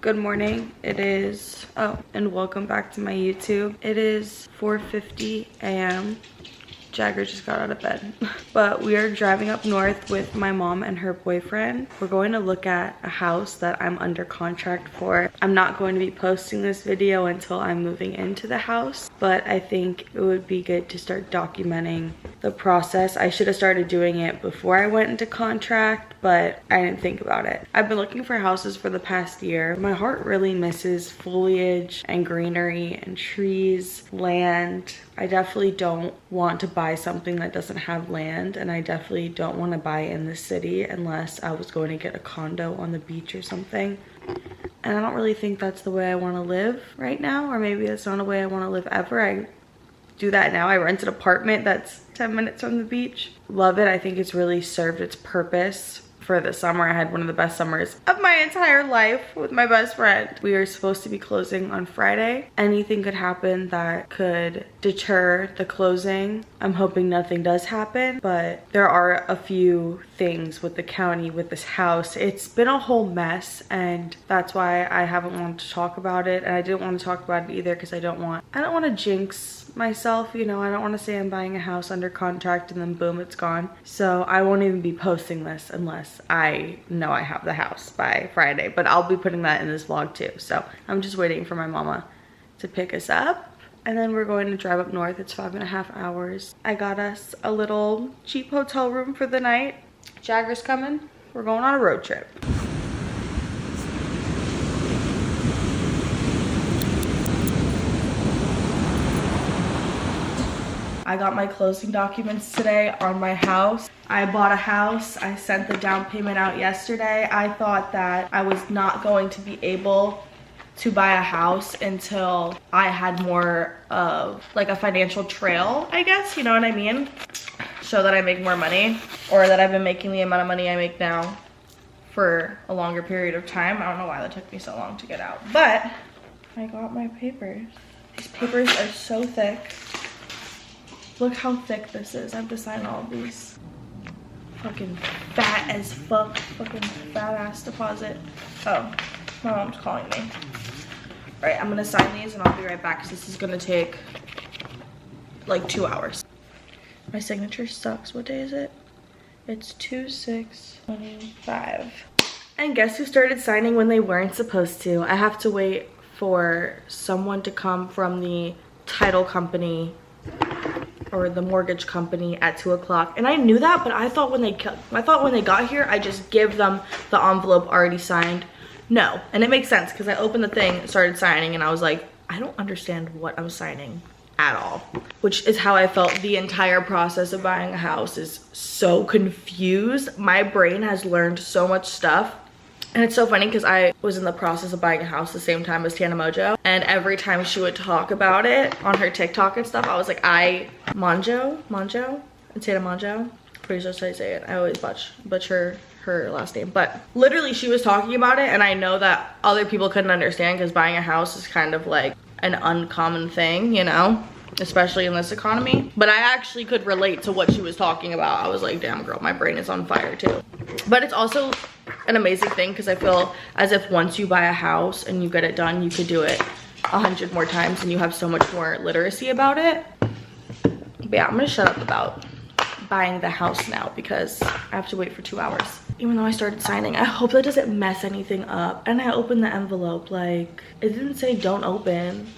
Good morning. It is, and welcome back to my YouTube. It is 4:50 a.m. Jagger just got out of bed. But we are driving up north with my mom and her boyfriend. We're going to look at a house that I'm under contract for. I'm not going to be posting this video until I'm moving into the house, but I think it would be good to start documenting the process. I should have started doing it before I went into contract, but I didn't think about it. I've been looking for houses for the past year. My heart really misses foliage and greenery and trees, land. I definitely don't want to buy something that doesn't have land, and I definitely don't want to buy in the city unless I was going to get a condo on the beach or something. And I don't really think that's the way I want to live right now, or maybe that's not a way I want to live ever. I do that now. I rent an apartment that's 10 minutes from the beach. Love it. I think it's really served its purpose. For the summer, I had one of the best summers of my entire life with my best friend. We are supposed to be closing on Friday. Anything could happen that could deter the closing. I'm hoping nothing does happen, but there are a few things with the county, with this house. It's been a whole mess, and that's why I haven't wanted to talk about it. And I didn't want to talk about it either because I don't want to jinx myself, you know. I don't want to say I'm buying a house under contract and then boom, it's gone. So I won't even be posting this unless I know I have the house by Friday, but I'll be putting that in this vlog too. So I'm just waiting for my mama to pick us up, and then we're going to drive up north. It's 5.5 hours. I got us a little cheap hotel room for the night. Jagger's coming. We're going on a road trip. I got my closing documents today on my house. I bought a house. I sent the down payment out yesterday. I thought that I was not going to be able to buy a house until I had more of like a financial trail, I guess, you know what I mean? Show that I make more money, or that I've been making the amount of money I make now for a longer period of time. I don't know why that took me so long to get out, but I got my papers. These papers are so thick. Look how thick this is. I have to sign all of these. Fucking fat as fuck. Fucking fat ass deposit. Oh, my mom's calling me. All right, I'm gonna sign these and I'll be right back because this is gonna take like 2 hours. My signature sucks. What day is it? It's 2/6/25. And guess who started signing when they weren't supposed to? I have to wait for someone to come from the title company or the mortgage company at 2 o'clock, and I knew that, but I thought when they got here, I just give them the envelope already signed. No, and it makes sense because I opened the thing, started signing, and I was like, I don't understand what I'm signing at all, which is how I felt the entire process of buying a house. Is so confused. My brain has learned so much stuff. And it's so funny because I was in the process of buying a house the same time as Tana Mojo, and every time she would talk about it on her TikTok and stuff, I was like, Monjo, and Tana Monjo, pretty sure that's how you say it. I always butcher her last name, but literally she was talking about it, and I know that other people couldn't understand because buying a house is kind of like an uncommon thing, you know, especially in this economy. But I actually could relate to what she was talking about. I was like, damn girl, my brain is on fire too. But it's also an amazing thing because I feel as if once you buy a house and you get it done, you could do it 100 more times and you have so much more literacy about it. But yeah, I'm gonna shut up about buying the house now because I have to wait for 2 hours. Even though I started signing, I hope that doesn't mess anything up. And I opened the envelope, like, it didn't say don't open.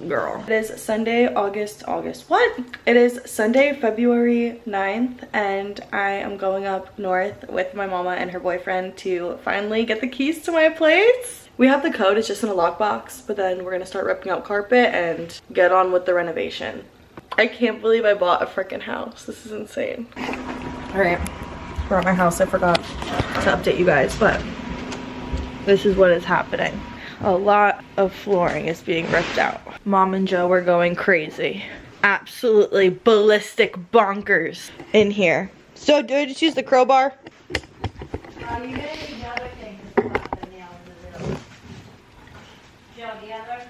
Girl. It is Sunday, It is Sunday, February 9th, and I am going up north with my mama and her boyfriend to finally get the keys to my place. We have the code, it's just in a lockbox, but then we're gonna start ripping out carpet and get on with the renovation. I can't believe I bought a freaking house. This is insane. All right, we're at my house. I forgot to update you guys, but this is what is happening. A lot of flooring is being ripped out. Mom and Joe are going crazy. Absolutely ballistic bonkers in here. So do I just use the crowbar? You may need the other thing to put the nail in the middle. Joe, the other?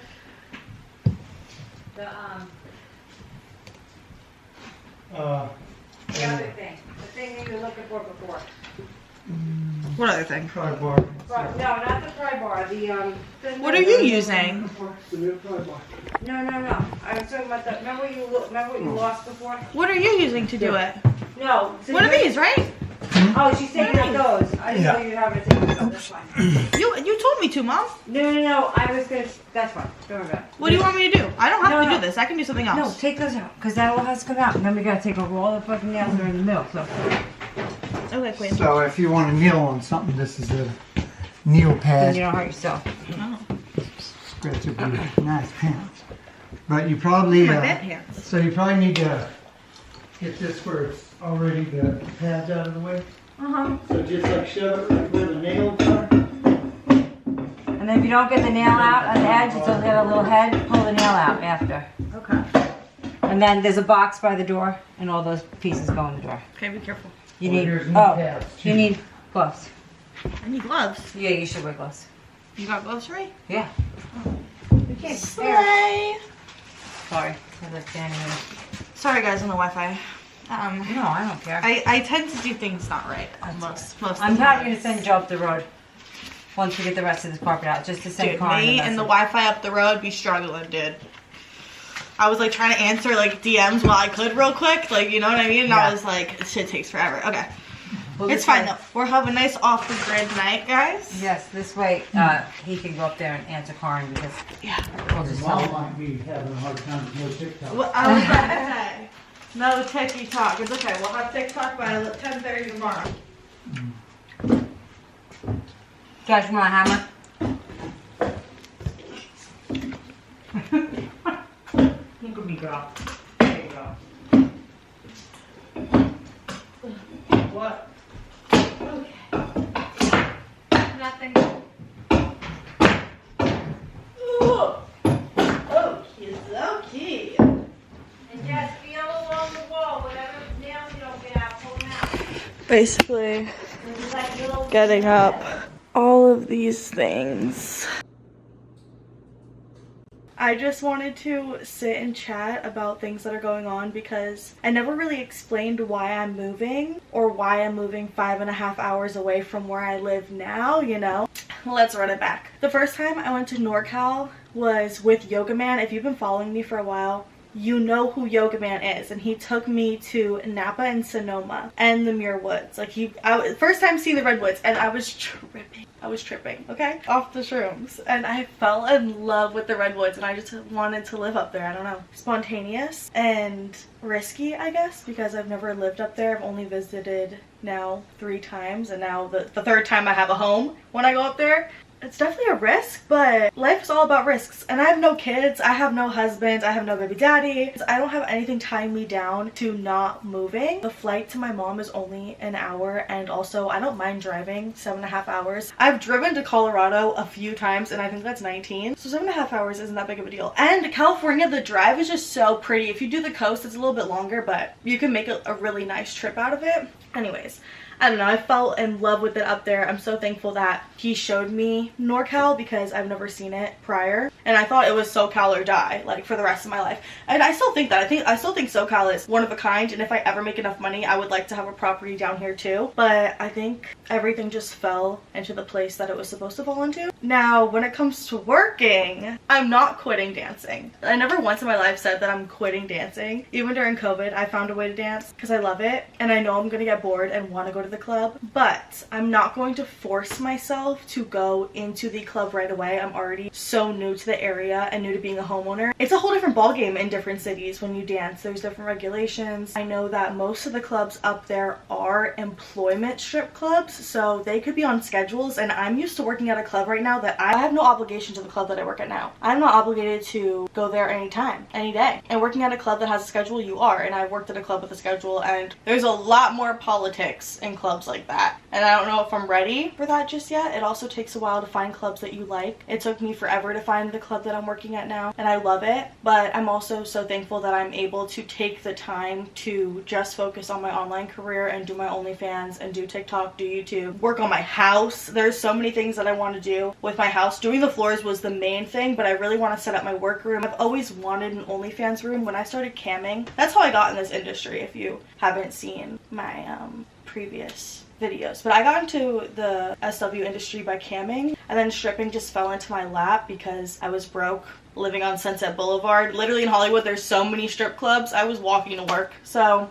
The other thing. The thing that you were looking for before. What other thing? Pry bar. No, not the pry bar, What are you using? The new pry bar. No. I was talking about remember what you lost before? What are you using to do it? No. So What are these, right? Oh, she's taking out those. I didn't know you were having to take those out. That's fine. You told me to, Mom. No. I was gonna. That's fine. Don't worry about it. What do you want me to do? I don't have to No. do this. I can do something else. No, take those out, because that all has to come out. And then we gotta take over all the fucking nails that are in the middle. So. Okay, Queen. So if you want to kneel on something, this is a kneel Then pad. you don't hurt yourself. Oh. Scratch up your nice pants. But you probably, My bed pants. so you probably need to get this where it's already the pads out of the way. So just like shove it right where the nails are. And then if you don't get the nail out on the edge, it's only got a little head, pull the nail out after. Okay. And then there's a box by the door, and all those pieces go in the door. Okay, be careful. You Well, need, there's no pads, you too. need gloves. I need gloves. Yeah, you should wear gloves. You got gloves for me? Yeah. You can't spare. Slay. Sorry, I like standing there. Sorry, guys, on the Wi-Fi. No, I don't care. I tend to do things not right. Most I'm of the probably time. gonna send Joe up the road once we get the rest of this carpet out, just to send Dude, Connor me a and the message. Wi-Fi up the road be struggling, dude. I was like trying to answer like DMs while I could real quick, like, you know what I mean? And Yeah. I was like, this shit takes forever. Okay. Well, It's this fine way- though. We'll have a nice off the grid night, guys. Yes, this way he can go up there and answer Karin because Yeah. we'll just Your tell mom him. might be having a hard time with no TikTok. Well, I was about to say, no TikTok. It's okay. We'll have TikTok by 10:30 tomorrow. Guys, you want a hammer? Look at me, girl. There you go. What? Nothing. Ooh. Okay, okay. And just feel along the wall. Whatever nails you don't get out, pull them out. Basically, There's like little getting up all of these things. I just wanted to sit and chat about things that are going on because I never really explained why I'm moving or why I'm moving 5.5 hours away from where I live now, you know? Let's run it back. The first time I went to NorCal was with Yoga Man. If you've been following me for a while, you know who Yoga Man is, and he took me to Napa and Sonoma and the Muir Woods. Like first time seeing the redwoods, and I was tripping, okay, off the shrooms, and I fell in love with the redwoods, and I just wanted to live up there. I don't know, spontaneous and risky, I guess, because I've never lived up there. I've only visited now 3 times, and now the third time I have a home when I go up there. It's definitely a risk, but life is all about risks. And I have no kids, I have no husband, I have no baby daddy. I don't have anything tying me down to not moving. The flight to my mom is only an hour, and also I don't mind driving 7.5 hours. I've driven to Colorado a few times, and I think that's 19. So 7.5 hours isn't that big of a deal. And California, the drive is just so pretty. If you do the coast, it's a little bit longer, but you can make a really nice trip out of it. Anyways, I don't know, I fell in love with it up there. I'm so thankful that he showed me NorCal because I've never seen it prior. And I thought it was SoCal or die, like, for the rest of my life. And I still think that. I still think SoCal is one of a kind, and if I ever make enough money, I would like to have a property down here too. But I think everything just fell into the place that it was supposed to fall into. Now, when it comes to working, I'm not quitting dancing. I never once in my life said that I'm quitting dancing. Even during COVID, I found a way to dance because I love it, and I know I'm gonna get bored and want to go to the club, but I'm not going to force myself to go into the club right away. I'm already so new to the area and new to being a homeowner. It's a whole different ballgame in different cities when you dance. There's different regulations. I know that most of the clubs up there are employment strip clubs, so they could be on schedules, and I'm used to working at a club right now that I have no obligation to the club that I work at now. I'm not obligated to go there anytime, any day. And working at a club that has a schedule, you are, and I've worked at a club with a schedule, and there's a lot more politics in clubs like that, and I don't know if I'm ready for that just yet. It also takes a while to find clubs that you like. It took me forever to find the club that I'm working at now, and I love it, but I'm also so thankful that I'm able to take the time to just focus on my online career and do my OnlyFans and do TikTok, do YouTube, work on my house. There's so many things that I want to do with my house. Doing the floors was the main thing, but I really want to set up my work room. I've always wanted an OnlyFans room. When I started camming, that's how I got in this industry. If you haven't seen my previous videos. But I got into the SW industry by camming, and then stripping just fell into my lap because I was broke living on Sunset Boulevard. Literally in Hollywood, there's so many strip clubs. I was walking to work. So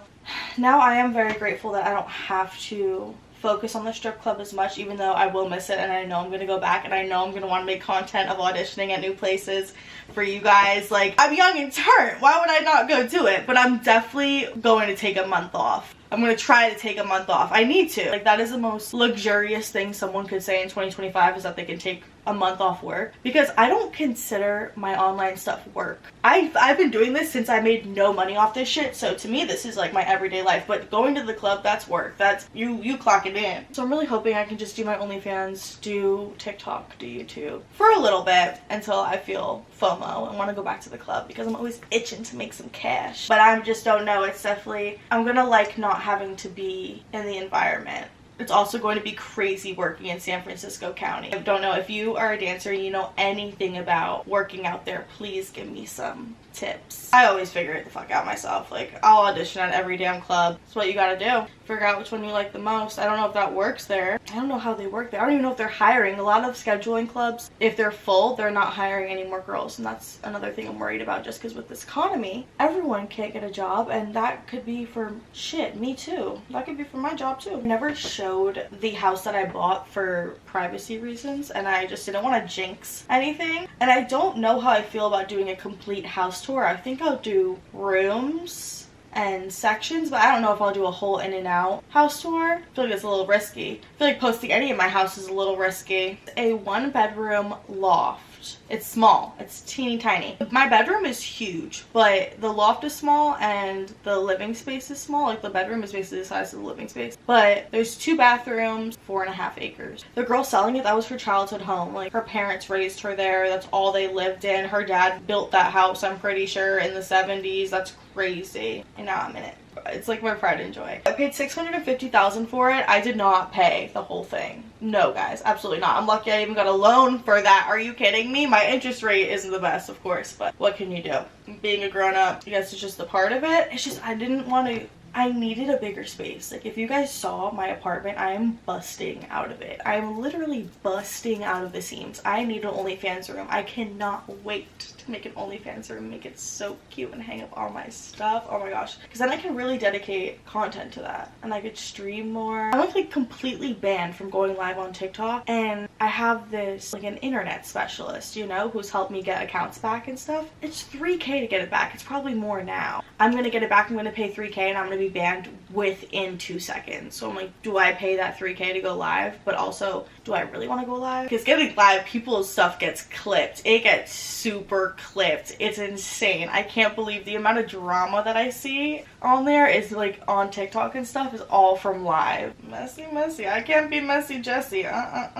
now I am very grateful that I don't have to focus on the strip club as much, even though I will miss it, and I know I'm gonna go back, and I know I'm gonna want to make content of auditioning at new places for you guys. Like, I'm young and turned, why would I not go do it? But I'm definitely going to take a month off. I'm gonna try to take a month off. I need to. Like, that is the most luxurious thing someone could say in 2025, is that they can take a month off work, because I don't consider my online stuff work. I've been doing this since I made no money off this shit, so to me this is like my everyday life. But going to the club, that's work. That's you clock it in. So I'm really hoping I can just do my OnlyFans, do TikTok, do YouTube for a little bit until I feel FOMO and want to go back to the club, because I'm always itching to make some cash. But I just don't know. It's definitely, I'm gonna like not having to be in the environment. It's also going to be crazy working in San Francisco County. I don't know if you are a dancer and you know anything about working out there, please give me some tips. I always figure it the fuck out myself. Like, I'll audition at every damn club. That's what you gotta do. Figure out which one you like the most. I don't know if that works there. I don't know how they work there. I don't even know if they're hiring. A lot of scheduling clubs, if they're full, they're not hiring any more girls. And that's another thing I'm worried about, just because with this economy, everyone can't get a job, and that could be for shit, me too. That could be for my job too. I never showed the house that I bought for privacy reasons, and I just didn't want to jinx anything. And I don't know how I feel about doing a complete house tour. I think I'll do rooms and sections, but I don't know if I'll do a whole in and out house tour. I feel like it's a little risky. I feel like posting any of my house is a little risky. A 1-bedroom loft. It's small. It's teeny tiny. My bedroom is huge, but the loft is small and the living space is small. Like, the bedroom is basically the size of the living space. But there's 2 bathrooms, 4.5 acres. The girl selling it, that was her childhood home. Like, her parents raised her there. That's all they lived in. Her dad built that house, I'm pretty sure, in the 70s. That's crazy. And now I'm in it. It's like my pride and joy. I paid $650,000 for it. I did not pay the whole thing. No, guys, absolutely not. I'm lucky I even got a loan for that. Are you kidding me? My interest rate isn't the best, of course, but what can you do? Being a grown-up, I guess it's just a part of it. It's just, I didn't want to, I needed a bigger space. Like, if you guys saw my apartment, I am busting out of it. I am literally busting out of the seams. I need an OnlyFans room. I cannot wait to make an OnlyFans room, make it so cute and hang up all my stuff. Oh my gosh. Because then I can really dedicate content to that, and I could stream more. I'm like completely banned from going live on TikTok, and I have this, like, an internet specialist, you know, who's helped me get accounts back and stuff. It's $3K to get it back. It's probably more now. I'm gonna get it back. I'm gonna pay $3K, and I'm gonna be banned within 2 seconds. So I'm like, do I pay that $3K to go live? But also, do I really want to go live? Because getting live, people's stuff gets clipped. It gets super clipped. It's insane. I can't believe the amount of drama that I see on there is, like, on TikTok and stuff, is all from live. Messy, messy. I can't be messy Jessie. What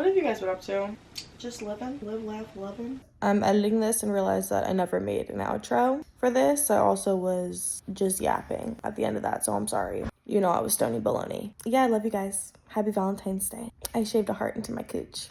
have you guys been up to? Just living, live, laugh, loving. I'm editing this and realized that I never made an outro for this. I also was just yapping at the end of that, so I'm sorry. You know, I was stony baloney. Yeah, I love you guys. Happy Valentine's Day. I shaved a heart into my cooch.